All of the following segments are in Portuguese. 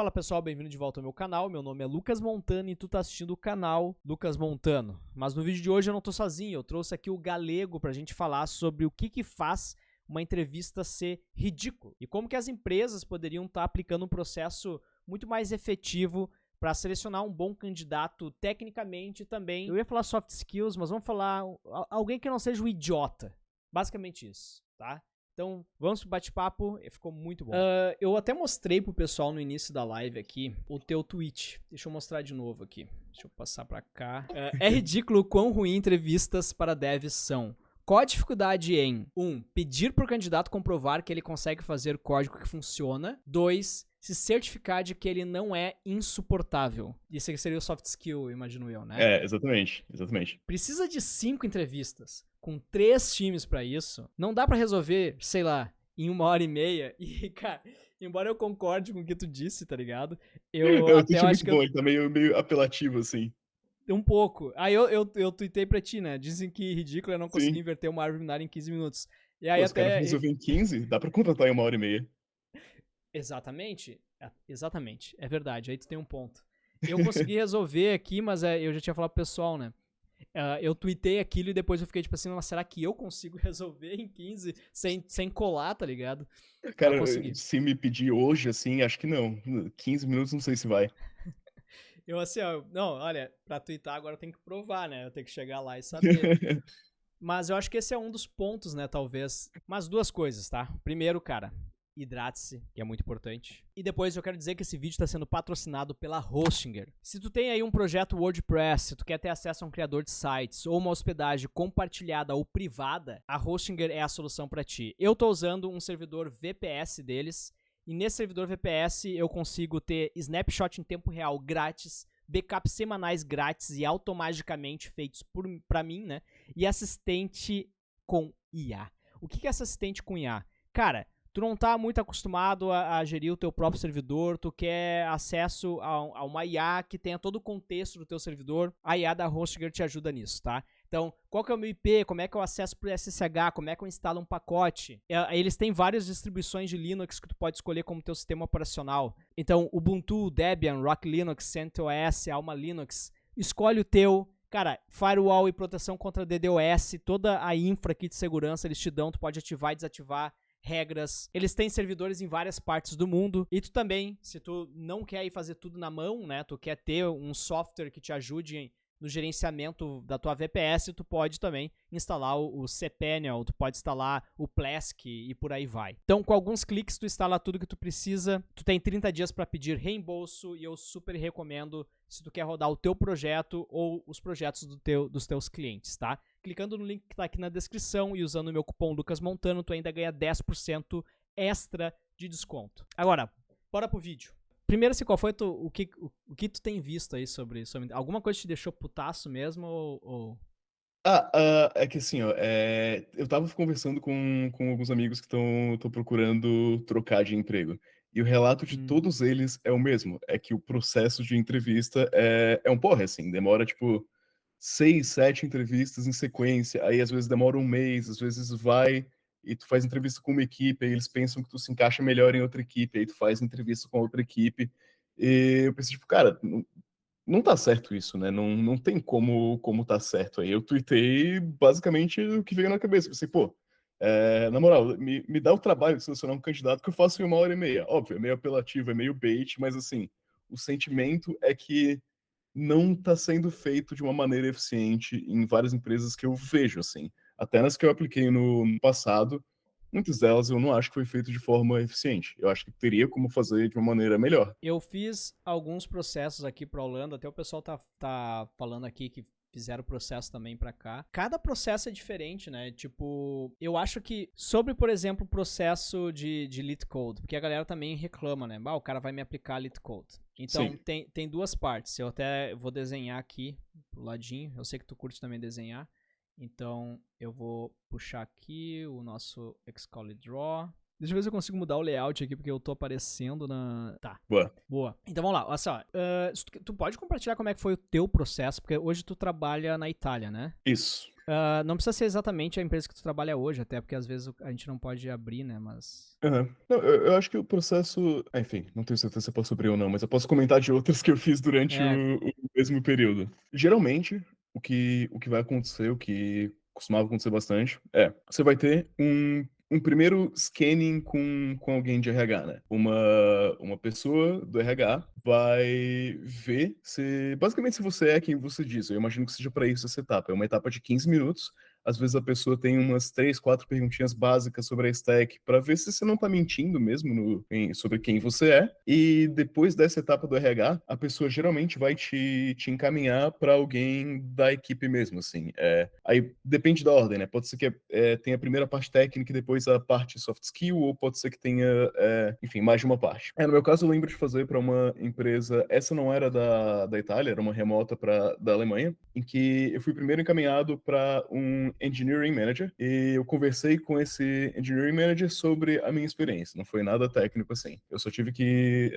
Fala pessoal, bem-vindo de volta ao meu canal. Meu nome é Lucas Montano e tu tá assistindo o canal Lucas Montano. Mas no vídeo de hoje eu não tô sozinho, eu trouxe aqui o Galego pra gente falar sobre o que faz uma entrevista ser ridículo e como que as empresas poderiam estar aplicando um processo muito mais efetivo para selecionar um bom candidato tecnicamente também. Eu ia falar soft skills, mas vamos falar alguém que não seja um idiota. Basicamente isso, tá? Então, vamos pro bate-papo, ficou muito bom. Eu até mostrei pro pessoal no início da live aqui o teu tweet. Deixa eu mostrar de novo aqui. Deixa eu passar pra cá. É ridículo o quão ruim entrevistas para devs são. Qual a dificuldade em 1. Pedir pro candidato comprovar que ele consegue fazer código que funciona. 2. Se certificar de que ele não é insuportável. Isso aqui seria o soft skill, imagino eu, né? Exatamente. Precisa de 5 entrevistas com 3 times pra isso. Não dá pra resolver, sei lá, em 1h30. E, cara, embora eu concorde com o que tu disse, tá ligado? Eu Eu achei acho muito que bom, ele tá meio apelativo, assim. um pouco. Aí eu tuitei pra ti, né? Dizem que ridículo é não conseguir Sim. inverter uma árvore binária em 15 minutos. E aí Pô, se o cara até... resolver em 15, dá pra contratar em 1h30. Exatamente. Exatamente. É verdade. Aí tu tem um ponto. Eu consegui resolver aqui, mas eu já tinha falado pro pessoal, né? Eu tuitei aquilo e depois eu fiquei tipo assim, mas será que eu consigo resolver em 15 sem colar, tá ligado? Mas Cara, consegui. se me pedir hoje, assim, acho que não. 15 minutos não sei se vai. Eu assim, ó, não, olha, pra tuitar agora eu tenho que provar, né? Eu tenho que chegar lá e saber. Mas eu acho que esse é um dos pontos, né, talvez. Mas duas coisas, tá? Primeiro, cara, hidrate-se, que é muito importante. E depois eu quero dizer que esse vídeo está sendo patrocinado pela Hostinger. Se tu tem aí um projeto WordPress, se tu quer ter acesso a um criador de sites ou uma hospedagem compartilhada ou privada, a Hostinger é a solução para ti. Eu tô usando um servidor VPS deles, e nesse servidor VPS eu consigo ter snapshot em tempo real grátis, backups semanais grátis e automaticamente feitos pra mim, né? E assistente com IA. O que é esse assistente com IA? Cara, tu não tá muito acostumado a gerir o teu próprio servidor, tu quer acesso a uma IA que tenha todo o contexto do teu servidor, a IA da Hostinger te ajuda nisso, tá? Então, qual que é o meu IP, como é que eu acesso pro SSH, como é que eu instalo um pacote. Eles têm várias distribuições de Linux que tu pode escolher como teu sistema operacional. Então, Ubuntu, Debian, Rock Linux, CentOS, Alma Linux, escolhe o teu. Cara, firewall e proteção contra DDoS, toda a infra aqui de segurança eles te dão, tu pode ativar e desativar regras. Eles têm servidores em várias partes do mundo. E tu também, se tu não quer ir fazer tudo na mão, né? Tu quer ter um software que te ajude no gerenciamento da tua VPS, tu pode também instalar o cPanel, tu pode instalar o Plesk e por aí vai. Então, com alguns cliques, tu instala tudo que tu precisa. Tu tem 30 dias para pedir reembolso e eu super recomendo se tu quer rodar o teu projeto ou os projetos dos teus clientes, tá? Clicando no link que tá aqui na descrição e usando o meu cupom LUCASMONTANO, tu ainda ganha 10% extra de desconto. Agora, bora pro vídeo. Primeiro, assim, qual foi o que tu tem visto aí sobre... Alguma coisa te deixou putaço mesmo ou... É que assim, ó, eu tava conversando com alguns amigos que estão procurando trocar de emprego. E o relato de todos eles é o mesmo. É que o processo de entrevista é um porre, assim. Demora, tipo, 6, 7 entrevistas em sequência. Aí, às vezes, demora um mês. Às vezes, vai e tu faz entrevista com uma equipe. Aí eles pensam que tu se encaixa melhor em outra equipe. Aí tu faz entrevista com outra equipe. E eu pensei, tipo, cara, não tá certo isso, né? Não tem como tá certo aí. Eu tuitei basicamente o que veio na cabeça. Eu pensei, pô, na moral, me dá o trabalho de selecionar um candidato que eu faço em 1h30. Óbvio, é meio apelativo, é meio bait, mas assim, o sentimento é que não tá sendo feito de uma maneira eficiente em várias empresas que eu vejo, assim. Até nas que eu apliquei no passado, muitas delas eu não acho que foi feito de forma eficiente. Eu acho que teria como fazer de uma maneira melhor. Eu fiz alguns processos aqui pra Holanda, até o pessoal tá falando aqui que fizeram processo também pra cá. Cada processo é diferente, né? Tipo, eu acho que sobre, por exemplo, o processo de Lit Code, porque a galera também reclama, né? O cara vai me aplicar Lit Code. Então, Sim. tem duas partes. Eu até vou desenhar aqui pro ladinho. Eu sei que tu curte também desenhar. Então, eu vou puxar aqui o nosso Xcode Draw. Deixa eu ver se eu consigo mudar o layout aqui, porque eu tô aparecendo na... Tá. Boa. Boa. Então vamos lá, olha só. Tu pode compartilhar como é que foi o teu processo, porque hoje tu trabalha na Itália, né? Isso. Não precisa ser exatamente a empresa que tu trabalha hoje, até porque às vezes a gente não pode abrir, né, mas... Aham. Não, eu acho que o processo. Enfim, não tenho certeza se eu posso abrir ou não, mas eu posso comentar de outras que eu fiz durante É, o mesmo período. Geralmente, o que vai acontecer, o que costumava acontecer bastante, você vai ter um primeiro scanning com alguém de RH, né? Uma pessoa do RH vai ver se. Basicamente, se você é quem você diz. Eu imagino que seja para isso essa etapa. É uma etapa de 15 minutos. Às vezes a pessoa tem umas 3, 4 perguntinhas básicas sobre a stack para ver se você não tá mentindo mesmo sobre quem você é. E depois dessa etapa do RH, a pessoa geralmente vai te encaminhar para alguém da equipe mesmo, assim. Aí depende da ordem, né? Pode ser que tenha a primeira parte técnica e depois a parte soft skill, ou pode ser que tenha, enfim, mais de uma parte. No meu caso, eu lembro de fazer para uma empresa, essa não era da Itália, era uma remota da Alemanha, em que eu fui primeiro encaminhado para um engineering manager e eu conversei com esse engineering manager sobre a minha experiência. Não foi nada técnico assim. Eu só tive que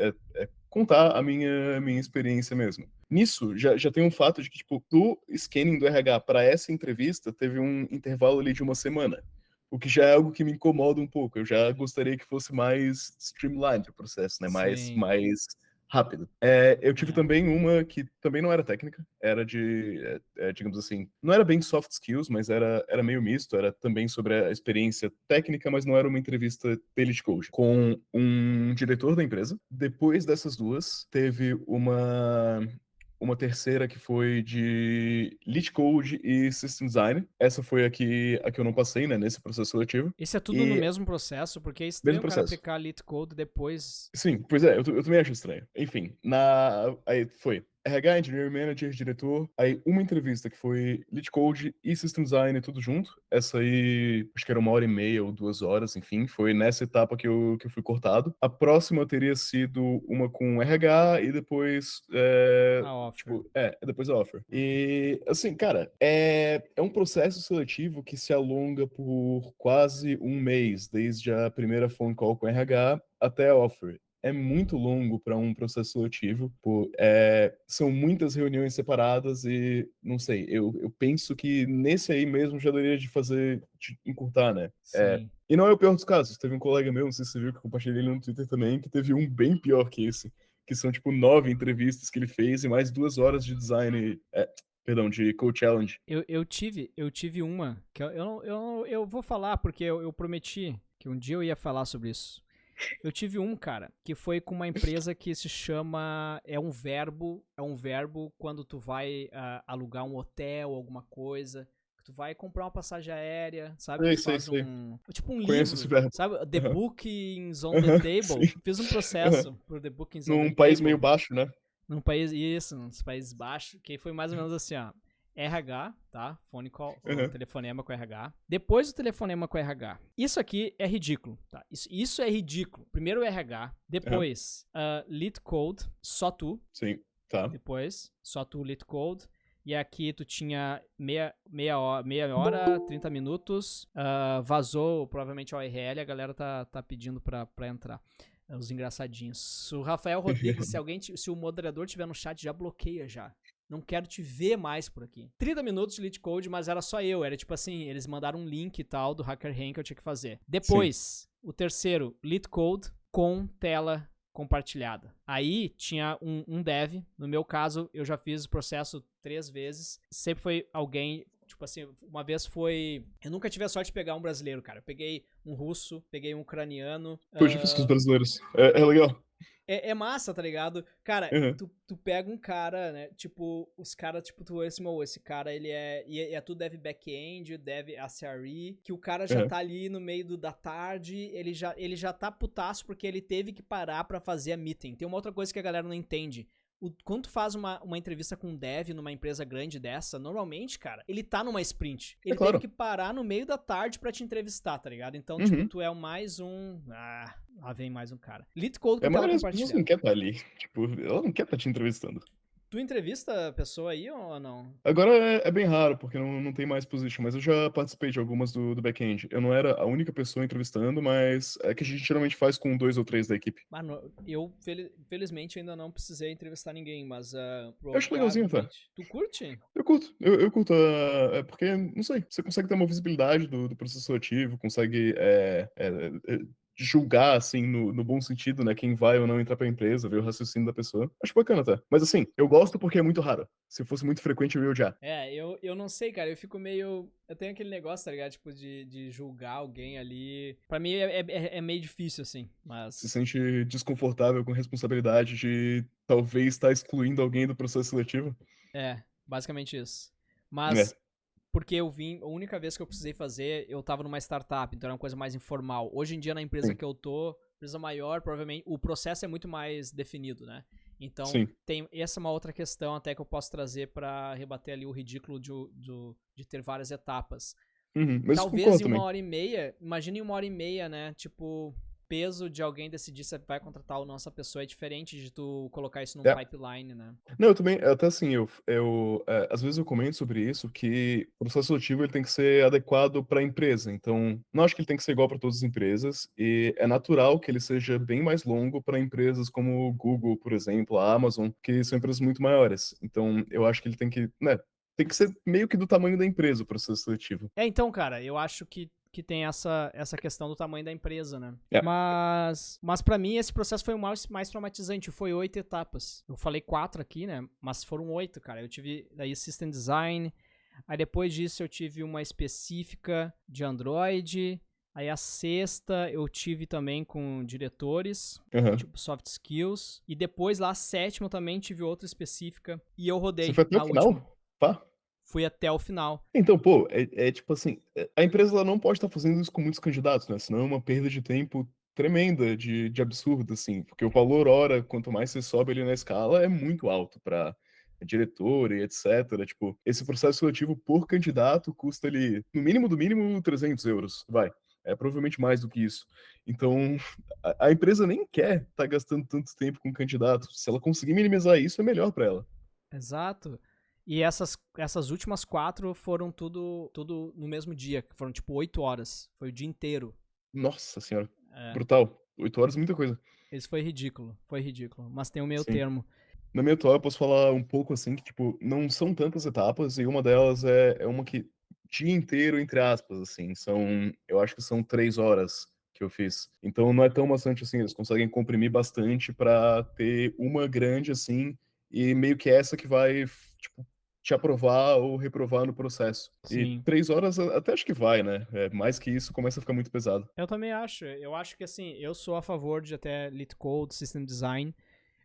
contar a minha experiência mesmo. Nisso, já tem um fato de que, tipo, do scanning do RH para essa entrevista, teve um intervalo ali de uma semana. O que já é algo que me incomoda um pouco. Eu já gostaria que fosse mais streamlined o processo, né? sim. Mais rápido. Eu tive É. também uma que também não era técnica, era digamos assim, não era bem soft skills, mas era meio misto, era também sobre a experiência técnica, mas não era uma entrevista de code, com um diretor da empresa. Depois dessas duas, teve uma terceira que foi de Lead Code e System Design. Essa foi a que eu não passei, né, nesse processo seletivo. Isso é tudo no E mesmo processo, porque é estranho mesmo o cara processo. aplicar Lit Code depois. Sim, pois é, eu também acho estranho. Enfim, aí foi RH, Engineering Manager, diretor, aí uma entrevista que foi Lead Code e System Design, tudo junto. Essa aí, acho que era 1h30 ou 2 horas, enfim, foi nessa etapa que eu fui cortado. A próxima teria sido uma com RH e depois, A offer. depois a offer. E, assim, cara, é um processo seletivo que se alonga por quase um mês, desde a primeira phone call com RH até a offer. É muito longo para um processo seletivo, são muitas reuniões separadas e, não sei, eu penso que nesse aí mesmo já daria de encurtar, né? Sim. E não é o pior dos casos. Teve um colega meu, não sei se você viu, que eu compartilhei ele no Twitter também, que teve um bem pior que esse, que são, tipo, 9 entrevistas que ele fez e mais 2 horas de design, perdão, de code challenge. Eu tive uma que eu vou falar porque eu prometi que um dia eu ia falar sobre isso. Eu tive um, cara, que foi com uma empresa que se chama. É um verbo quando tu vai alugar um hotel, alguma coisa. Que tu vai comprar uma passagem aérea, sabe? Tu Sei, faz sei. um. Tipo um Conheço esse livro, verbo. sabe? The Aham. Bookings on the Aham, Table. sim. Fiz um Aham. processo por The Bookings on the Num país meio Table. baixo, né? Num país. Isso, nos países baixos. Que foi mais ou menos assim, ó. RH, tá? Phone call, o Aham. telefonema com RH. Depois do telefonema com RH. Isso aqui é ridículo, tá? Isso é ridículo. Primeiro o RH, Aham. depois Lit Code, só tu. Sim, tá. Depois, só tu Lit Code. E aqui tu tinha meia hora 30 minutos. Vazou provavelmente a URL, a galera tá pedindo pra entrar. Os engraçadinhos. O Rafael Rodrigues, se o moderador tiver no chat, já bloqueia já. Não quero te ver mais por aqui. 30 minutos de Lit Code, mas era só eu. Era tipo assim, eles mandaram um link e tal do HackerRank que eu tinha que fazer. Depois, o terceiro, Lit Code com tela compartilhada. Aí tinha um dev. No meu caso, eu já fiz o processo 3 vezes. Sempre foi alguém. Tipo assim, uma vez foi. Eu nunca tive a sorte de pegar um brasileiro, cara. Eu peguei um russo, peguei um ucraniano. Foi difícil com os brasileiros. É legal. É massa, tá ligado? Cara, Aham. tu pega um cara, né? Tipo, os caras, tipo, esse cara, ele é. E é tudo dev back-end, dev ACRE, que o cara já Aham. tá ali no meio da tarde, ele já tá putaço porque ele teve que parar pra fazer a meeting. Tem uma outra coisa que a galera não entende. Quando tu faz uma entrevista com um dev numa empresa grande dessa, normalmente, cara, ele tá numa sprint. É Ele teve claro. que parar no meio da tarde pra te entrevistar, tá ligado? Então, tipo, Uhum. tu é o mais um. Lá vem mais um cara. Lit Code A com tela maioria das pessoas não compartilhada. quer estar ali. Tipo, ela não quer estar te entrevistando. Tu entrevista a pessoa aí ou não? Agora é bem raro, porque não tem mais position, mas eu já participei de algumas do back-end. Eu não era a única pessoa entrevistando, mas é que a gente geralmente faz com 2 ou 3 da equipe. Mano, eu felizmente ainda não precisei entrevistar ninguém, mas Eu acho legalzinho até. provavelmente. Tu curte? Eu curto, eu curto, porque, não sei, você consegue ter uma visibilidade do processo seletivo, consegue julgar, assim, no bom sentido, né, quem vai ou não entrar pra empresa, ver o raciocínio da pessoa. Acho bacana até. Mas assim, eu gosto porque é muito raro. Se fosse muito frequente, eu ia odiar. Eu não sei, cara. Eu fico meio. Eu tenho aquele negócio, tá ligado? Tipo, de julgar alguém ali. Pra mim é meio difícil, assim. Se Mas. sente desconfortável com responsabilidade de talvez estar excluindo alguém do processo seletivo. Basicamente isso. É, Mas. Porque eu vim. A única vez que eu precisei fazer, eu tava numa startup, então era uma coisa mais informal. Hoje em dia, na empresa sim, que eu tô, empresa maior, provavelmente. O processo é muito mais definido, né? Então, sim. essa é uma outra questão até que eu posso trazer pra rebater ali o ridículo de ter várias etapas. Uhum, mas eu Talvez concordo em uma também. hora e meia, imagine em uma hora e meia, né? Tipo, peso de alguém decidir se vai contratar ou não essa pessoa é diferente de tu colocar isso num É. pipeline, né? Não, eu também, até assim, às vezes eu comento sobre isso, que o processo seletivo ele tem que ser adequado para a empresa. Então, não acho que ele tem que ser igual para todas as empresas, e é natural que ele seja bem mais longo para empresas como o Google, por exemplo, a Amazon, que são empresas muito maiores. Então, eu acho que ele tem que, né, tem que ser meio que do tamanho da empresa o processo seletivo. Então, cara, eu acho que tem essa questão do tamanho da empresa, né? É. Mas para mim esse processo foi o mais traumatizante. Foi 8 etapas. Eu falei 4 aqui, né? Mas foram 8, cara. Eu tive aí System Design. Aí depois disso eu tive uma específica de Android. Aí a sexta eu tive também com diretores, Aham. tipo soft skills. E depois lá a sétima eu também tive outra específica. E eu Você rodei foi até o a última. final? Pá. Fui até o final. Então, pô, tipo assim, a empresa ela não pode estar fazendo isso com muitos candidatos, né? Senão é uma perda de tempo tremenda, de absurdo, assim, porque o valor hora, quanto mais você sobe ali na escala, é muito alto para diretor e etc. Tipo, esse processo seletivo por candidato custa ali, no mínimo do mínimo, 300 euros, vai. É provavelmente mais do que isso. Então, a empresa nem quer estar gastando tanto tempo com candidato. Se ela conseguir minimizar isso, é melhor para ela. Exato. E essas últimas 4 foram tudo no mesmo dia, que foram tipo 8 horas. Foi o dia inteiro. Nossa senhora, É. brutal. 8 horas é muita coisa. Esse foi ridículo. Foi ridículo. Mas tem o meio Sim. termo. Na minha atual, eu posso falar um pouco assim, que, tipo, não são tantas etapas, e uma delas é uma que, dia inteiro, entre aspas, assim, eu acho que são 3 horas que eu fiz. Então não é tão bastante assim, eles conseguem comprimir bastante pra ter uma grande, assim, e meio que essa que vai, tipo, te aprovar ou reprovar no processo. E Sim. 3 horas até acho que vai, né? Mais que isso começa a ficar muito pesado. Eu também acho. Eu acho que assim, eu sou a favor de até Lit Code, System Design.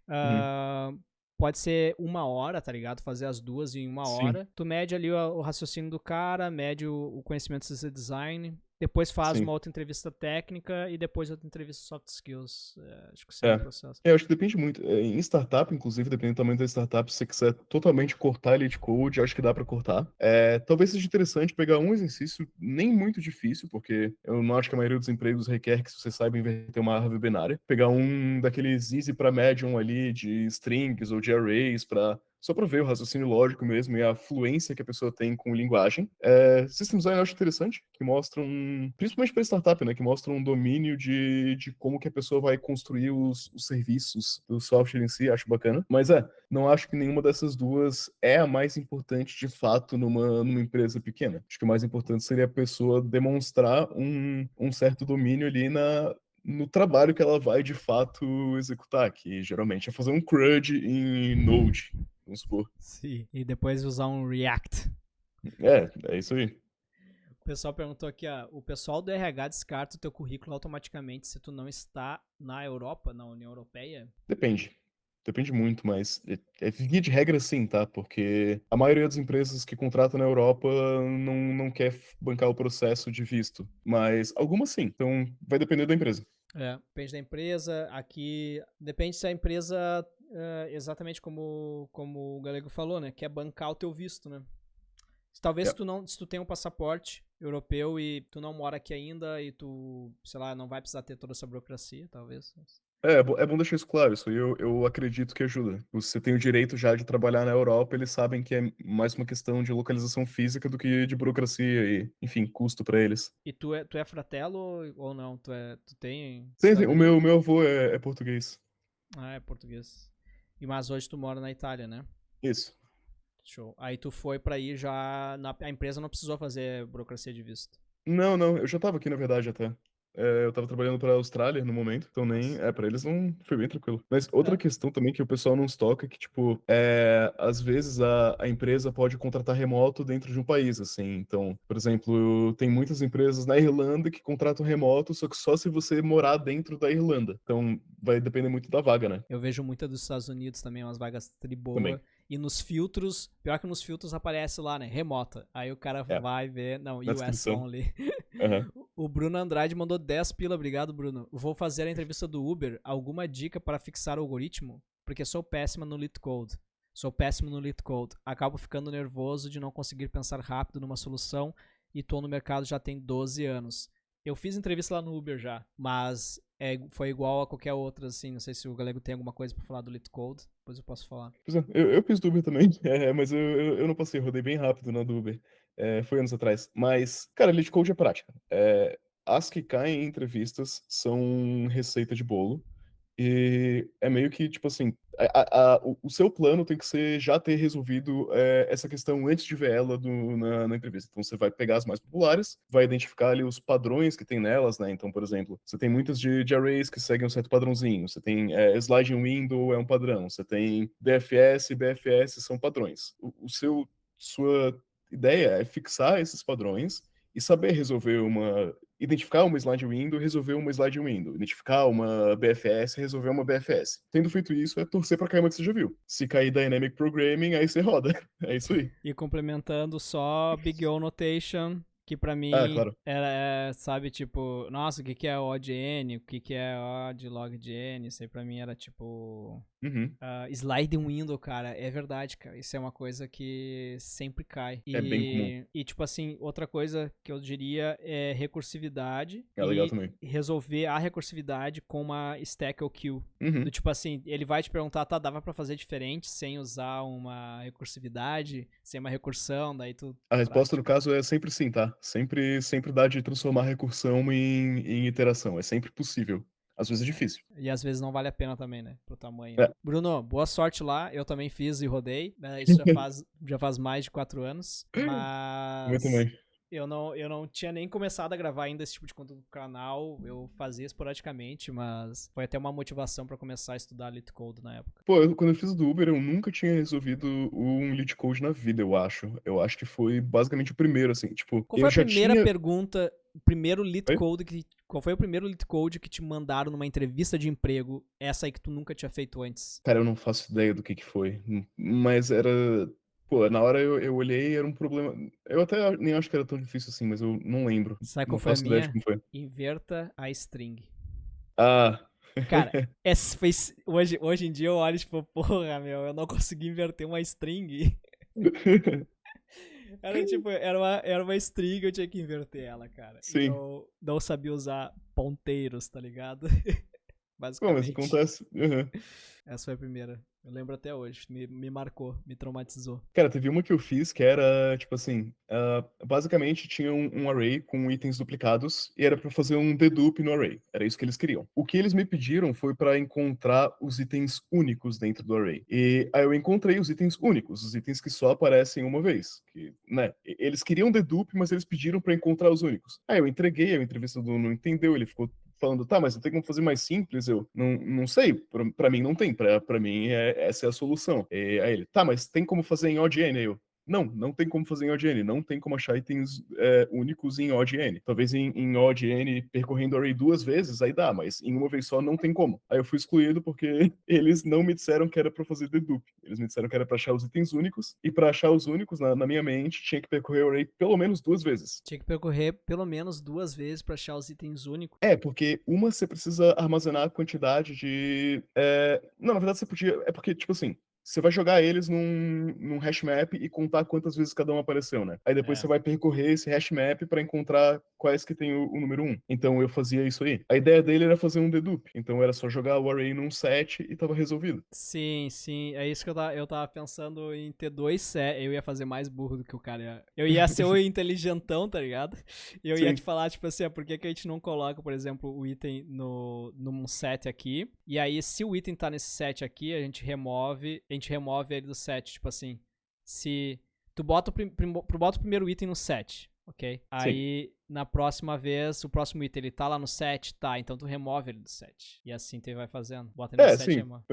Uhum. Ah, pode ser 1 hora, tá ligado? Fazer as duas em uma Sim, hora. Tu mede ali o raciocínio do cara, mede o conhecimento de System Design. Depois faz uma sim. outra entrevista técnica e depois outra entrevista soft skills. Acho que seria o É. processo. Eu acho que depende muito. Em startup, inclusive, dependendo do tamanho da startup, se você quiser totalmente cortar elite code, acho que dá pra cortar. Talvez seja interessante pegar um exercício nem muito difícil, porque eu não acho que a maioria dos empregos requer que você saiba inverter uma árvore binária. Pegar um daqueles easy para medium ali de strings ou de arrays para só para ver o raciocínio lógico mesmo e a fluência que a pessoa tem com linguagem. System Design eu acho interessante, que mostra principalmente para startup, né, que mostra um domínio de como que a pessoa vai construir os serviços do software em si, acho bacana. Mas não acho que nenhuma dessas duas é a mais importante de fato numa empresa pequena. Acho que o mais importante seria a pessoa demonstrar um certo domínio ali no trabalho que ela vai de fato executar, que geralmente é fazer um CRUD em Node, vamos supor. Sim. E depois usar um React. É isso aí. O pessoal perguntou aqui, ó, o pessoal do RH descarta o teu currículo automaticamente se tu não está na Europa, na União Europeia? Depende. Depende muito, mas via de regra sim, tá? Porque a maioria das empresas que contratam na Europa não quer bancar o processo de visto. Mas algumas sim, então vai depender da empresa. Depende da empresa. Aqui depende se a empresa, exatamente como o Galego falou, né? Quer bancar o teu visto, né? Talvez É. se tu tem um passaporte europeu e tu não mora aqui ainda e tu, sei lá, não vai precisar ter toda essa burocracia, talvez. É bom deixar isso claro, isso aí eu acredito que ajuda. Você tem o direito já de trabalhar na Europa, eles sabem que é mais uma questão de localização física do que de burocracia e, enfim, custo pra eles. E tu é fratello ou não? Tu tem Tem, o cidadania? meu avô é português. Ah, é português. Mas hoje tu mora na Itália, né? Isso. Show. Aí tu foi pra ir já. A empresa não precisou fazer burocracia de visto. Não, não, eu já estava aqui na verdade até. Eu estava trabalhando para a Austrália no momento, então nem Nossa. para eles não foi bem tranquilo. Mas outra É. questão também que o pessoal não se toca é que, tipo, às vezes a empresa pode contratar remoto dentro de um país, assim. Então, por exemplo, tem muitas empresas na Irlanda que contratam remoto, só que só se você morar dentro da Irlanda. Então, vai depender muito da vaga, né? Eu vejo muita dos Estados Unidos também, umas vagas tri boa. Também. E nos filtros, pior que nos filtros aparece lá, né? Remota. Aí o cara É, vai ver. Não, na US descrição. only. Aham. O Bruno Andrade mandou 10 pila. Obrigado, Bruno. Vou fazer a entrevista do Uber. Alguma dica para fixar o algoritmo? Porque sou péssima no Lit Code. Sou péssimo no Lit Code. Acabo ficando nervoso de não conseguir pensar rápido numa solução e tô no mercado já tem 12 anos. Eu fiz entrevista lá no Uber já, mas foi igual a qualquer outra, assim. Não sei se o Galego tem alguma coisa pra falar do Lit Code. Depois eu posso falar. Pois é, eu fiz do Uber também, mas eu não passei, rodei bem rápido na do Uber. Foi anos atrás. Mas, cara, lead code é prática. As que caem em entrevistas são receita de bolo. E é meio que, tipo assim, o seu plano tem que ser já ter resolvido essa questão antes de ver ela na entrevista. Então você vai pegar as mais populares, vai identificar ali os padrões que tem nelas, né? Então, por exemplo, você tem muitas de arrays que seguem um certo padrãozinho. Você tem sliding window é um padrão. Você tem DFS e BFS são padrões. Sua ideia é fixar esses padrões e saber resolver identificar uma slide window e resolver uma slide window. Identificar uma BFS e resolver uma BFS. Tendo feito isso, é torcer pra cair uma que você já viu. Se cair Dynamic Programming, aí você roda. É isso aí. E complementando só Big O Notation, que pra Ah, mim claro. sabe, tipo, nossa, o que é O de N, o que é O de log de N, isso aí pra mim era tipo. Uhum. Sliding window, cara, é verdade, cara. Isso é uma coisa que sempre cai. É bem comum. E tipo assim, outra coisa que eu diria é recursividade É legal e também. resolver a recursividade com uma stack ou queue. Do Uhum. tipo assim, ele vai te perguntar, tá, dava pra fazer diferente sem usar uma recursividade, sem uma recursão, daí tu A resposta, no prática. caso, é sempre sim, tá? Sempre dá de transformar recursão em iteração. É sempre possível. Às vezes é difícil. E às vezes não vale a pena também, né? Pro tamanho. É, Bruno, boa sorte lá. Eu também fiz e rodei. Né? Isso já faz mais de 4 anos. eu Mas também. eu não tinha nem começado a gravar ainda esse tipo de conteúdo pro canal. Eu fazia esporadicamente, mas foi até uma motivação pra começar a estudar Lit Code na época. Pô, quando eu fiz do Uber, eu nunca tinha resolvido um lead code na vida, eu acho. Eu acho que foi basicamente o primeiro, assim. Tipo, Qual foi eu a já primeira tinha. pergunta, o primeiro Lit Oi? Code qual foi o primeiro Lit Code que te mandaram numa entrevista de emprego? Essa aí que tu nunca tinha feito antes. Cara, eu não faço ideia do que foi. Mas era. Pô, na hora eu olhei, era um problema. Eu até nem acho que era tão difícil assim, mas eu não lembro. Sabe qual Não foi a faço ideia de minha? como foi. Inverta a string. Ah. Cara, hoje em dia eu olho, tipo, porra, meu, eu não consegui inverter uma string. Era tipo, era uma string, eu tinha que inverter ela, cara. E Sim. eu não sabia usar ponteiros, tá ligado? Pô, mas Basicamente. acontece. Uhum. Essa foi a primeira. Eu lembro até hoje. Me marcou, me traumatizou. Cara, teve uma que eu fiz que era, tipo assim, basicamente tinha um array com itens duplicados e era pra fazer um dedupe no array. Era isso que eles queriam. O que eles me pediram foi pra encontrar os itens únicos dentro do array. E aí eu encontrei os itens únicos, os itens que só aparecem uma vez. Que, né, eles queriam dedupe, mas eles pediram pra encontrar os únicos. Aí eu entreguei, o entrevistador não entendeu, ele ficou falando, tá, mas não tem como fazer mais simples? Eu, não sei, pra mim não tem, pra mim essa é a solução. E aí ele, tá, mas tem como fazer em odd n? Aí eu, não tem como fazer em odd n, não tem como achar itens únicos em odd n. Talvez em odd n percorrendo o array duas vezes, aí dá, mas em uma vez só não tem como. Aí eu fui excluído porque eles não me disseram que era pra fazer dedupe. Eles me disseram que era pra achar os itens únicos, e pra achar os únicos, na minha mente, tinha que percorrer o array pelo menos duas vezes. Tinha que percorrer pelo menos 2 vezes pra achar os itens únicos. Porque uma você precisa armazenar a quantidade de. Não, na verdade você podia. É porque, tipo assim, você vai jogar eles num hash map e contar quantas vezes cada um apareceu, né? Aí depois É. você vai percorrer esse hash map pra encontrar quais que tem o número 1. Então eu fazia isso aí. A ideia dele era fazer um dedupe. Então era só jogar o array num set e tava resolvido. Sim, sim. É isso que eu tava pensando em ter dois sets. Eu ia fazer mais burro do que o cara. Eu ia ser o inteligentão, tá ligado? E eu ia te Sim. falar, tipo assim, por que a gente não coloca, por exemplo, o item num set aqui. E aí, se o item tá nesse set aqui, a gente remove ele do set. Tipo assim, se tu bota o primeiro item no set, ok? Sim. Aí, na próxima vez, o próximo item, ele tá lá no set? Tá, então tu remove ele do set. E assim tu vai fazendo. Bota ele no set e Sim. remove.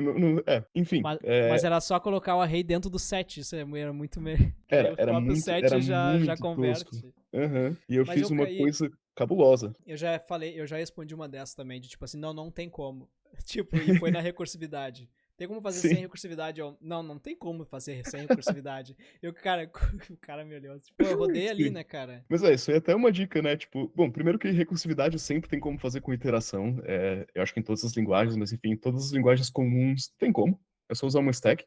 Enfim. Mas era só colocar o array dentro do set. Isso era muito meio. Que aí o próprio Era set já muito tosco. converte. Aham. E eu Mas fiz uma coisa cabulosa. eu já respondi uma dessas também, de tipo assim, não tem como. Tipo, e foi na recursividade. Tem como fazer sem Sim. recursividade? Não tem como fazer sem recursividade. E o cara, o cara me olhou. Tipo, eu rodei ali, Sim. né, cara? Mas isso aí é até uma dica, né? Tipo, bom, primeiro que recursividade sempre tem como fazer com iteração. Eu acho que em todas as linguagens, mas enfim, em todas as linguagens comuns tem como. É só usar uma stack,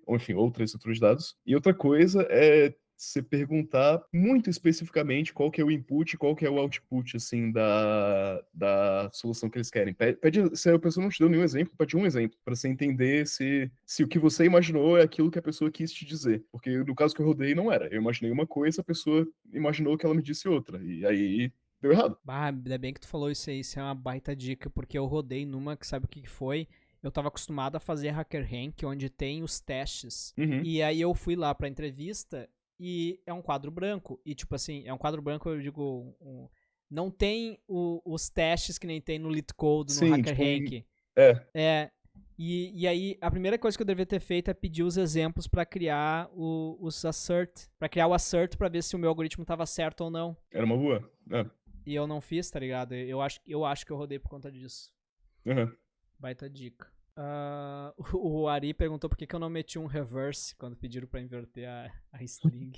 ou enfim, outra estrutura de dados. E outra coisa é você perguntar muito especificamente qual que é o input e qual que é o output, assim, da solução que eles querem. Pede, se a pessoa não te deu nenhum exemplo, pede um exemplo, para você entender se o que você imaginou é aquilo que a pessoa quis te dizer. Porque no caso que eu rodei, não era. Eu imaginei uma coisa, a pessoa imaginou que ela me disse outra. E aí deu errado. Bah, ainda bem que tu falou isso aí, isso é uma baita dica, porque eu rodei numa que sabe o que foi? Eu tava acostumado a fazer HackerRank, onde tem os testes. Uhum. E aí eu fui lá pra entrevista e é um quadro branco. E tipo assim, é um quadro branco, eu digo, não tem os testes que nem tem no LeetCode, no Sim, tipo, HackerRank. é. E aí, a primeira coisa que eu deveria ter feito é pedir os exemplos pra criar os assert. Pra criar o assert pra ver se o meu algoritmo tava certo ou não. Era uma boa. É. E eu não fiz, tá ligado? Eu acho que eu rodei por conta disso. Uhum. Baita dica. O Ari perguntou por que eu não meti um reverse quando pediram pra inverter a string.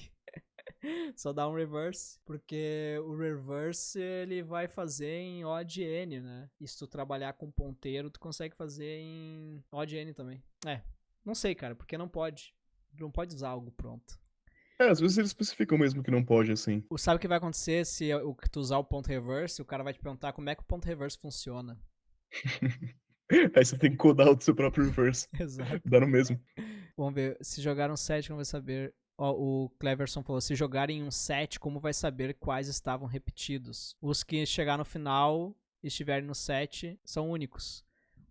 Só dá um reverse, porque o reverse ele vai fazer em odd n, né? E se tu trabalhar com ponteiro, tu consegue fazer em odd n também. Não sei, cara, porque não pode. Não pode usar algo pronto. Às vezes eles especificam mesmo que não pode, assim. Sabe o que vai acontecer se tu usar o ponto reverse? O cara vai te perguntar como é que o ponto reverse funciona. Aí você tem que codar o seu próprio reverse. Exato. Dá no mesmo. Vamos ver. Se jogar um set, como vai saber? O Cleverson falou: se jogarem um set, como vai saber quais estavam repetidos? Os que chegar no final e estiverem no set são únicos.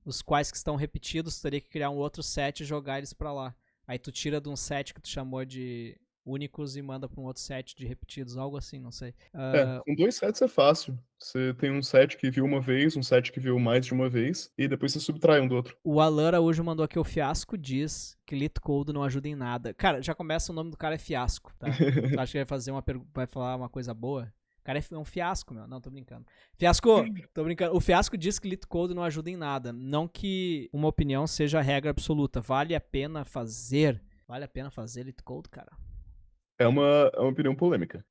Os quais que estão repetidos, tu teria que criar um outro set e jogar eles pra lá. Aí tu tira de um set que tu chamou de únicos e manda pra um outro set de repetidos, algo assim, não sei. Com 2 sets é fácil. Você tem um set que viu uma vez, um set que viu mais de uma vez, e depois você subtrai um do outro. O Alan Araújo mandou aqui: o Fiasco diz que LeetCode não ajuda em nada. Cara, já começa, o nome do cara é Fiasco, tá? Tu acha que vai falar uma coisa boa? O cara é um fiasco, meu. Não, tô brincando. Fiasco, tô brincando. O Fiasco diz que LeetCode não ajuda em nada. Não que uma opinião seja a regra absoluta. Vale a pena fazer LeetCode, cara? É uma opinião polêmica.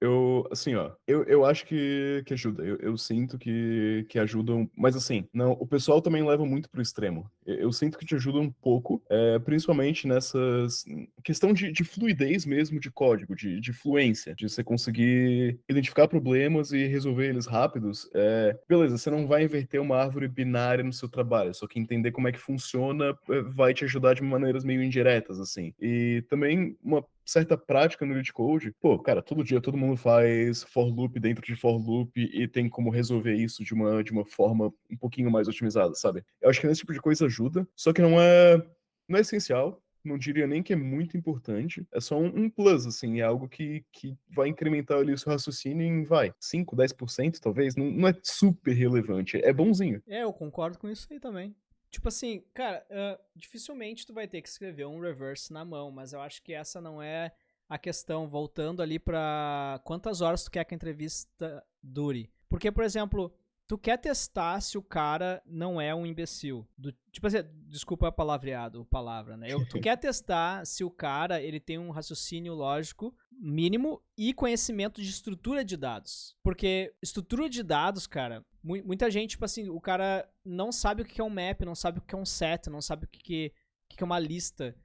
Assim, ó, eu acho que ajuda. Eu sinto que ajudam, mas assim, não, o pessoal também leva muito pro extremo. Eu sinto que te ajuda um pouco, principalmente nessas questão de fluidez mesmo de código, de fluência, de você conseguir identificar problemas e resolver eles rápidos. Beleza, você não vai inverter uma árvore binária no seu trabalho, só que entender como é que funciona vai te ajudar de maneiras meio indiretas, assim. E também uma certa prática no LeetCode, pô, cara, todo dia todo mundo faz for loop dentro de for loop e tem como resolver isso de uma forma um pouquinho mais otimizada, sabe? Eu acho que esse tipo de coisa ajuda, só que não é essencial, não diria nem que é muito importante, é só um plus, assim, é algo que vai incrementar ali o seu raciocínio em, 5, 10% talvez, não é super relevante, é bonzinho. Eu concordo com isso aí também. Tipo assim, cara, dificilmente tu vai ter que escrever um reverse na mão, mas eu acho que essa não é a questão. Voltando ali pra quantas horas tu quer que a entrevista dure. Porque, por exemplo, tu quer testar se o cara não é um imbecil. Tipo assim, desculpa a palavra, né? Tu quer testar se o cara ele tem um raciocínio lógico mínimo e conhecimento de estrutura de dados. Porque estrutura de dados, cara, muita gente, tipo assim, o cara não sabe o que é um map, não sabe o que é um set, não sabe o que é uma lista.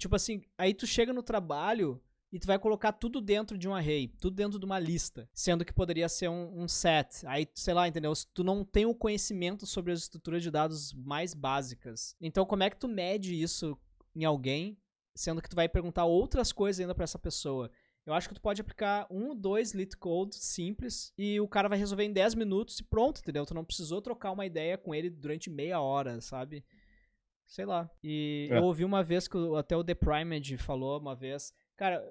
tipo assim, aí tu chega no trabalho e tu vai colocar tudo dentro de um array, tudo dentro de uma lista, sendo que poderia ser um set. Aí, sei lá, entendeu? Se tu não tem o conhecimento sobre as estruturas de dados mais básicas, então como é que tu mede isso em alguém, sendo que tu vai perguntar outras coisas ainda pra essa pessoa? Eu acho que tu pode aplicar 1, 2 lit code simples e o cara vai resolver em 10 minutos e pronto, entendeu? Tu não precisou trocar uma ideia com ele durante meia hora, sabe? Sei lá. E eu É. ouvi uma vez que até o The Primed falou uma vez. Cara,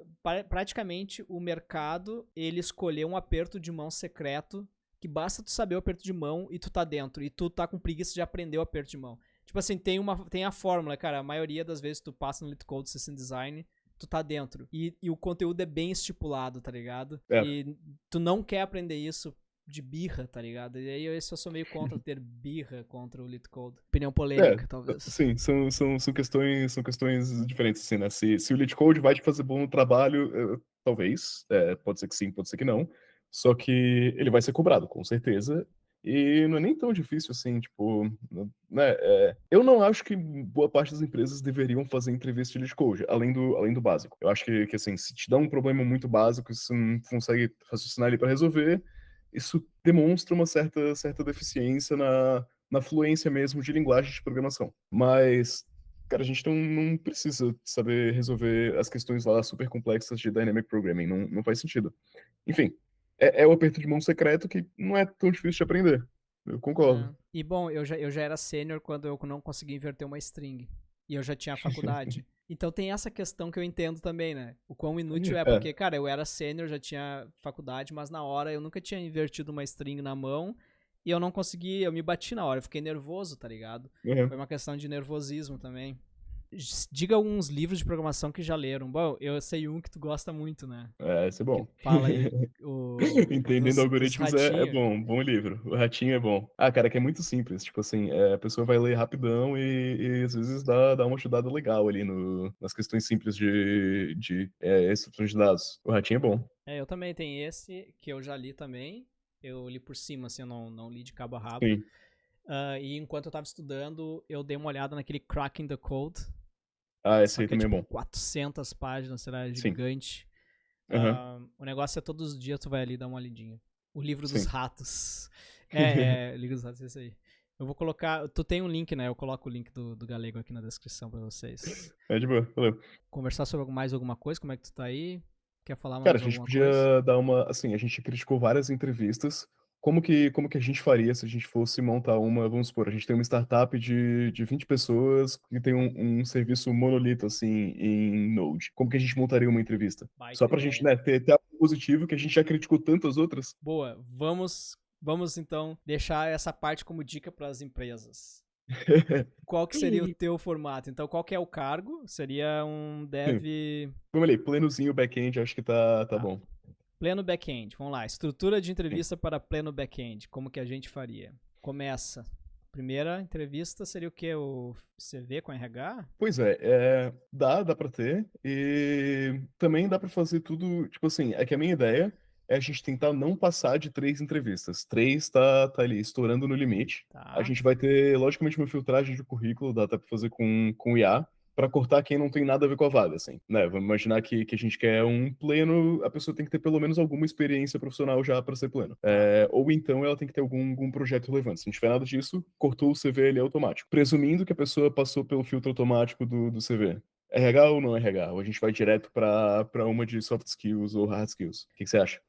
praticamente o mercado, ele escolheu um aperto de mão secreto que basta tu saber o aperto de mão e tu tá dentro. E tu tá com preguiça de aprender o aperto de mão. Tipo assim, tem a fórmula, cara. A maioria das vezes tu passa no LeetCode System Design, tu tá dentro. E o conteúdo é bem estipulado, tá ligado? É. E tu não quer aprender isso de birra, tá ligado? E aí eu sou meio contra ter birra contra o LeetCode. Opinião É, polêmica, talvez. sim, são questões diferentes, assim, né? Se o lead code vai te fazer bom no trabalho, talvez, pode ser que sim, pode ser que não. Só que ele vai ser cobrado, com certeza. E não é nem tão difícil assim, tipo, né? Eu não acho que boa parte das empresas deveriam fazer entrevista de lead code, além do básico. Eu acho que assim, se te dá um problema muito básico e você não consegue raciocinar ali para resolver, isso demonstra uma certa deficiência na fluência mesmo de linguagem de programação. Mas, cara, a gente não precisa saber resolver as questões lá super complexas de Dynamic Programming, não faz sentido. Enfim, é o aperto de mão secreto que não é tão difícil de aprender. Eu concordo. E bom, eu já era sênior quando eu não conseguia inverter uma string. E eu já tinha faculdade. Então tem essa questão que eu entendo também, né? O quão inútil é, É, porque, cara, eu era sênior, já tinha faculdade, mas na hora eu nunca tinha invertido uma string na mão e eu não consegui, eu me bati na hora, eu fiquei nervoso, tá ligado? uhum. Foi uma questão de nervosismo também. Diga alguns livros de programação que já leram. Bom, eu sei um que tu gosta muito, né? Isso é Que bom. fala aí o Entendendo dos algoritmos é ratinhos. bom livro. O Ratinho é bom. Ah, cara, que é muito simples. Tipo assim, a pessoa vai ler rapidão e às vezes dá uma ajudada legal ali nas questões simples de estrutura de dados. O Ratinho é bom. Eu também tenho esse, que eu já li também. Eu li por cima, assim, eu não li de cabo a rabo. Sim. E enquanto eu tava estudando, eu dei uma olhada naquele Cracking the Code. Ah, esse Só aí que é também é tipo bom. 400 páginas, será Sim. gigante. Aham. O negócio é todos os dias tu vai ali dar uma lidinha. O livro dos Sim. ratos. O livro dos ratos é isso aí. Eu vou colocar. Tu tem um link, né? Eu coloco o link do Galego aqui na descrição pra vocês. É de boa, valeu. Conversar sobre mais alguma coisa? Como é que tu tá aí? Quer falar Cara, a mais gente alguma coisa? podia dar uma, assim, a gente criticou várias entrevistas. Como que a gente faria se a gente fosse montar uma, vamos supor, a gente tem uma startup de 20 pessoas que tem um serviço monolito, assim, em Node. Como que a gente montaria uma entrevista? Só Baita pra gente, ideia. né, ter algo positivo que a gente já criticou tantas outras. Boa, vamos então deixar essa parte como dica para as empresas. Qual que seria o teu formato? Então, qual que é o cargo? Seria um Sim. dev. Vamos ali, plenozinho back-end, acho que tá Tá. bom. Pleno back-end. Vamos lá. Estrutura de Sim. entrevista para pleno back-end. Como que a gente faria? Começa. Primeira entrevista seria o quê? O CV com RH? Pois dá pra ter, e também dá pra fazer tudo, tipo assim, é que a minha ideia é a gente tentar não passar de 3 entrevistas. Três tá ali, estourando no limite. A Tá. gente vai ter, logicamente, uma filtragem de currículo, dá até pra fazer com IA, pra cortar quem não tem nada a ver com a vaga, assim, né? Vamos imaginar que a gente quer um pleno, a pessoa tem que ter pelo menos alguma experiência profissional já pra ser pleno. Tá. Ou então ela tem que ter algum projeto relevante. Se não tiver nada disso, cortou o CV, ele é automático. Presumindo que a pessoa passou pelo filtro automático do CV. RH ou não RH? Ou a gente vai direto pra uma de soft skills ou hard skills? O que você acha?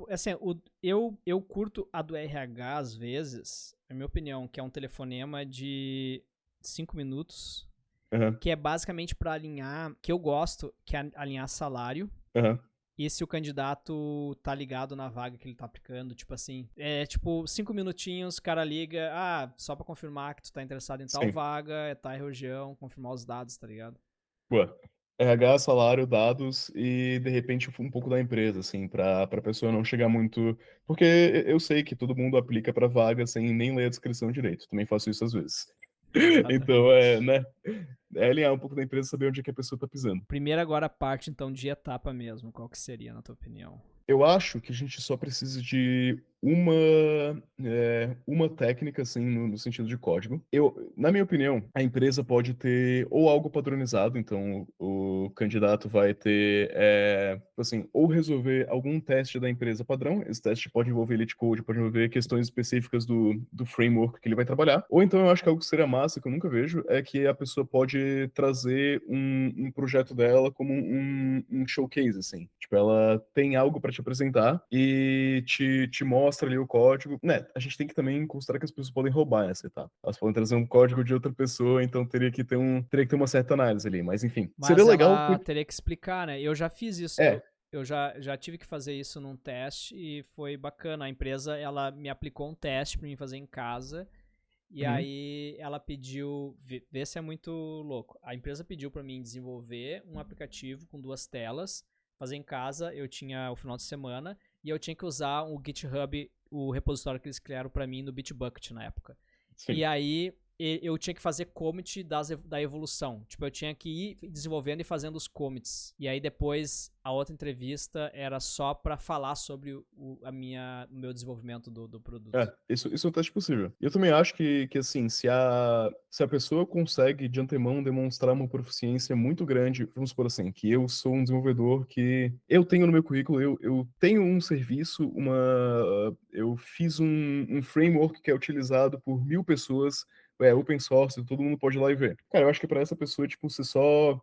Assim, eu curto a do RH às vezes, na minha opinião, que é um telefonema de 5 minutos, Aham, que é basicamente para alinhar, que eu gosto, que é alinhar salário aham, e se o candidato tá ligado na vaga que ele tá aplicando, tipo assim, é tipo 5 minutinhos, o cara liga, só pra confirmar que tu tá interessado em tal sim. vaga, é tal região, confirmar os dados, tá ligado? Boa. RH, salário, dados e, de repente, um pouco da empresa, assim, pra pessoa não chegar muito. Porque eu sei que todo mundo aplica pra vaga sem nem ler a descrição direito. Também faço isso às vezes. Então, Exatamente. né? É alinhar um pouco da empresa, saber onde é que a pessoa tá pisando. Primeiro agora a parte então de etapa mesmo, qual que seria na tua opinião? Eu acho que a gente só precisa de uma técnica, assim, no sentido de código. Na minha opinião, a empresa pode ter ou algo padronizado, então o candidato vai ter, assim, ou resolver algum teste da empresa padrão, esse teste pode envolver Elite Code, pode envolver questões específicas do framework que ele vai trabalhar, ou então eu acho que algo que seria massa, que eu nunca vejo, é que a pessoa pode trazer um projeto dela como um showcase, assim. Tipo, ela tem algo para te apresentar e te mostra ali o código. Né, a gente tem que também considerar que as pessoas podem roubar essa etapa. Elas podem trazer um código de outra pessoa, então teria que ter uma certa análise ali. Mas enfim, seria Mas legal ela porque. teria que explicar, né? Eu já fiz isso, É. eu já tive que fazer isso num teste e foi bacana. A empresa, ela me aplicou um teste pra mim fazer em casa. E Uhum, aí ela pediu, vê se é muito louco. A empresa pediu pra mim desenvolver um aplicativo com duas telas, fazer em casa. Eu tinha o final de semana e eu tinha que usar o GitHub, o repositório que eles criaram pra mim no Bitbucket na época. E sim. aí eu tinha que fazer commit da evolução. Tipo, eu tinha que ir desenvolvendo e fazendo os commits. E aí depois a outra entrevista era só pra falar sobre o meu desenvolvimento do produto. Isso é um teste possível. E eu também acho que assim, se a pessoa consegue de antemão demonstrar uma proficiência muito grande, vamos supor assim, que eu sou um desenvolvedor que eu tenho no meu currículo, eu tenho um serviço, eu fiz um framework que é utilizado por 1.000 pessoas, é open source, todo mundo pode ir lá e ver. Cara, eu acho que para essa pessoa, tipo, você só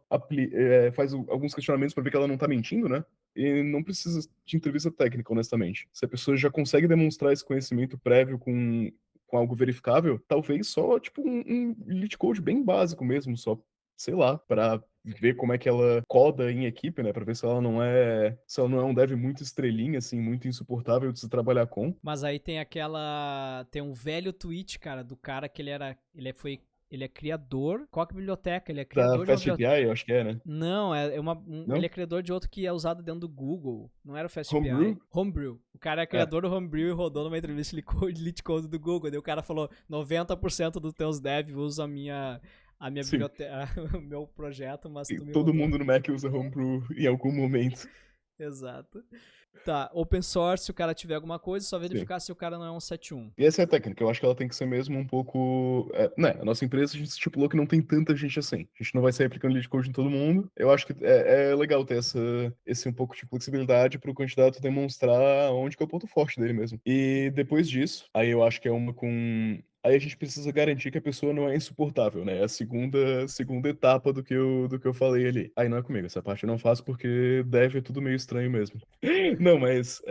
faz alguns questionamentos para ver que ela não tá mentindo, né? E não precisa de entrevista técnica, honestamente. Se a pessoa já consegue demonstrar esse conhecimento prévio com algo verificável, talvez só, tipo, um elite code bem básico mesmo, só, sei lá, para ver como é que ela coda em equipe, né? Pra ver se ela não é um dev muito estrelinha, assim, muito insuportável de se trabalhar com. Mas aí tem um velho tweet, cara, do cara que ele é criador. Qual que é a biblioteca? Ele é Da criador de uma Fast biblioteca. API, eu acho que é, né? Não, ele é Não? criador de outro que é usado dentro do Google. Não era o FastAPI. Homebrew? Homebrew. O cara é É, criador do Homebrew e rodou numa entrevista de lead code do Google. Daí o cara falou: 90% dos teus devs usam a minha sim. biblioteca, o meu projeto, mas E tu me todo rodou. mundo no Mac usa Homebrew em algum momento. Exato. Tá, open source, se o cara tiver alguma coisa, só Sim. verificar se o cara não é um 7.1. E essa é a técnica, eu acho que ela tem que ser mesmo um pouco. Né, a nossa empresa a gente estipulou que não tem tanta gente assim. A gente não vai sair aplicando lead code em todo mundo. Eu acho que é legal ter esse um pouco de flexibilidade para o candidato demonstrar onde que é o ponto forte dele mesmo. E depois disso, aí eu acho que é uma com. Aí a gente precisa garantir que a pessoa não é insuportável, né? É a segunda etapa do que eu falei ali. Aí não é comigo, essa parte eu não faço porque deve é tudo meio estranho mesmo. Não, mas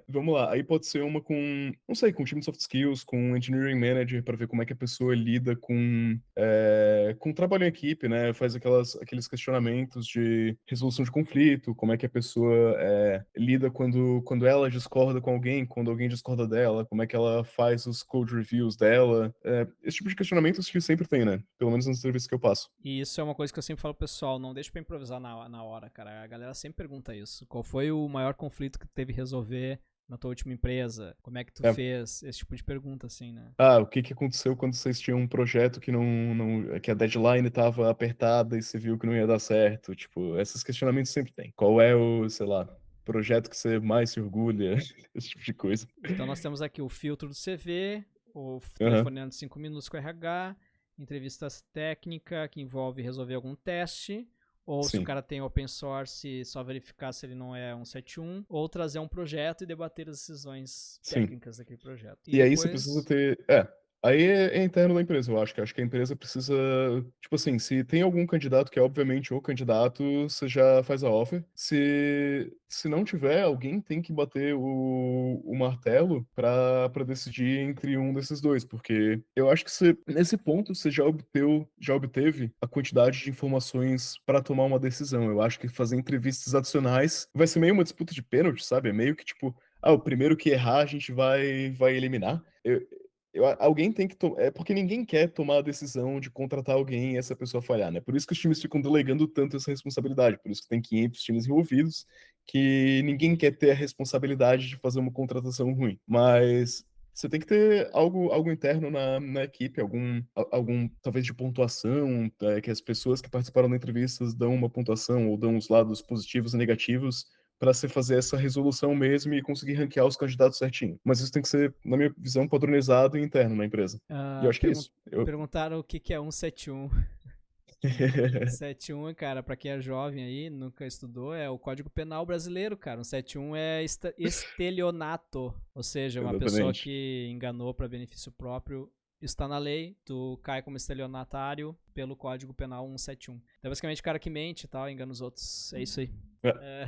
vamos lá. Aí pode ser uma com, não sei, com time de soft skills, com engineering manager, para ver como é que a pessoa lida com trabalho em equipe, né? Faz aqueles questionamentos de resolução de conflito, como é que a pessoa lida quando ela discorda com alguém, quando alguém discorda dela, como é que ela faz os code reviews dela. Esse tipo de questionamentos que sempre tem, né? Pelo menos nas entrevistas que eu passo. E isso é uma coisa que eu sempre falo pro pessoal, não deixa pra improvisar na hora, cara. A galera sempre pergunta isso. Qual foi o maior conflito que tu teve que resolver na tua última empresa? Como é que tu É, fez? Esse tipo de pergunta, assim, né? O que que aconteceu quando vocês tinham um projeto que a deadline estava apertada e você viu que não ia dar certo? Tipo, esses questionamentos sempre tem. Qual é o, sei lá, projeto que você mais se orgulha? Esse tipo de coisa. Então nós temos aqui o filtro do CV, o Aham, telefonando 5 minutos com o RH, entrevistas técnica que envolve resolver algum teste, ou se o sim, cara tem open source, só verificar se ele não é um 7.1, ou trazer um projeto e debater as decisões sim. técnicas daquele projeto. E E aí você precisa depois. ter. Aí é interno da empresa, eu acho. Que acho que a empresa precisa. Tipo assim, se tem algum candidato que é obviamente o candidato, você já faz a offer. Se não tiver, alguém tem que bater o martelo pra decidir entre um desses dois. Porque eu acho que nesse ponto você já obteve a quantidade de informações pra tomar uma decisão. Eu acho que fazer entrevistas adicionais vai ser meio uma disputa de pênalti, sabe? É meio que tipo. O primeiro que errar a gente vai eliminar. Alguém tem que tomar. É porque ninguém quer tomar a decisão de contratar alguém e essa pessoa falhar, né? Por isso que os times ficam delegando tanto essa responsabilidade. Por isso que tem 500 times envolvidos, que ninguém quer ter a responsabilidade de fazer uma contratação ruim. Mas você tem que ter algo interno na equipe, algum talvez de pontuação, que as pessoas que participaram da entrevista dão uma pontuação ou dão os lados positivos e negativos para você fazer essa resolução mesmo e conseguir ranquear os candidatos certinho. Mas isso tem que ser, na minha visão, padronizado e interno na empresa. E eu acho que é isso. Perguntaram o que é 171. 171, cara, pra quem é jovem aí, nunca estudou, é o Código Penal brasileiro, cara. 171 é estelionato, ou seja, uma pessoa Exatamente. que enganou pra benefício próprio. Está na lei, tu cai como estelionatário pelo Código Penal 171. Então, basicamente, o cara que mente e tal, engana os outros. É isso aí. É.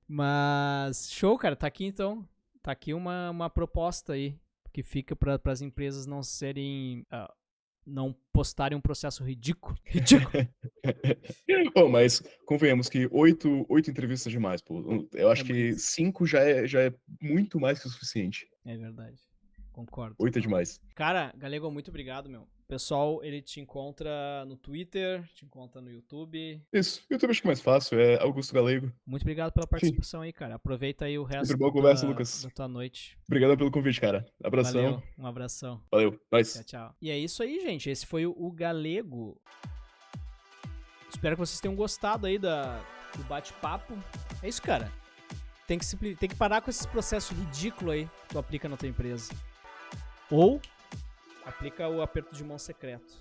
Mas, show, cara. Tá aqui, então. Tá aqui uma proposta aí, que fica para as empresas não serem... não postarem um processo ridículo. Ridículo! Bom, mas convenhamos que 8 entrevistas é demais, pô. Eu acho que muito. 5 já é muito mais que o suficiente. É verdade. Concordo. 8 é demais. Cara, Galego, muito obrigado, meu. O pessoal, ele te encontra no Twitter, te encontra no YouTube. Isso. YouTube acho que é mais fácil, é Augusto Galego. Muito obrigado pela Enfim, participação aí, cara. Aproveita aí o sempre resto boa conversa, da Lucas. tua noite. Obrigadão pelo convite, cara. Abração. Valeu, um abração. Valeu. Tchau, Nós. tchau. E é isso aí, gente. Esse foi o Galego. Espero que vocês tenham gostado aí do bate-papo. É isso, cara. Tem que parar com esses processos ridículos aí que tu aplica na tua empresa. Ou aplica o aperto de mão secreto.